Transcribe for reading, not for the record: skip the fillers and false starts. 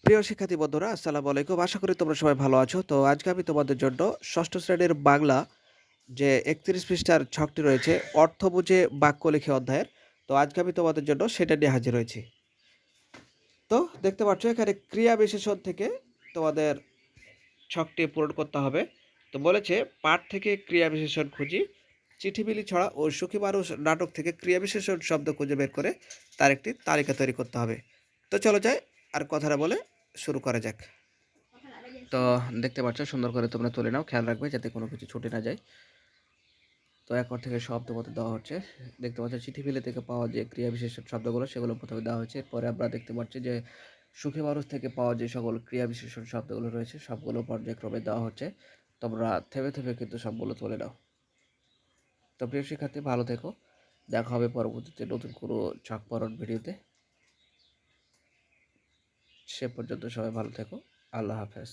প্রিয় শিক্ষার্থী বন্ধুরা, আসসালামু আলাইকুম। আশা করি তোমরা সবাই ভালো আছো। তো আজকে আমি তোমাদের জন্য ষষ্ঠ শ্রেণীর বাংলা যে ৩১ পৃষ্ঠার ছকটি রয়েছে, অর্থ বুঝে বাক্য লিখে অধ্যায়ের। তো আজকে আমি তোমাদের জন্য সেটা নিয়ে হাজির হয়েছি। তো দেখতে পাচ্ছ এখানে ক্রিয়া বিশেষণ থেকে তোমাদের ছকটি পূরণ করতে হবে। তো বলেছে পাঠ থেকে ক্রিয়া বিশেষণ খুঁজি, চিঠিবিলি ছড়া ও সুখী মানুষ নাটক থেকে ক্রিয়া বিশেষণ শব্দ খুঁজে বের করে তার একটি তালিকা তৈরি করতে হবে। তো চলো যাই, আর কথাটা বলে শুরু করা যাক। তো দেখতে পাচ্ছ সুন্দর করে তোমরা তুলে নাও, খেয়াল রাখবে যাতে কোনো কিছু ছুটে না যায়। তো একর থেকে শব্দ মতো দেওয়া হচ্ছে। দেখতে পাচ্ছ চিঠিবিলি থেকে পাওয়া যে ক্রিয়া বিশেষণ শব্দগুলো সেগুলো প্রথমে দেওয়া হয়েছে। এরপরে আমরা দেখতে পাচ্ছি যে সুখী মানুষ থেকে পাওয়া যে সকল ক্রিয়া বিশেষণ শব্দগুলো রয়েছে সবগুলো পর্যায়ক্রমে দেওয়া হচ্ছে। তোমরা থেমে থেমে কিন্তু সবগুলো তুলে নাও। তো প্রিয় শিক্ষার্থী, ভালো থেকো। দেখা হবে পরবর্তীতে নতুন কোনো ছক পড়ার ভিডিওতে। সে পর্যন্ত সবাই ভালো থেকো। আল্লাহ হাফেজ।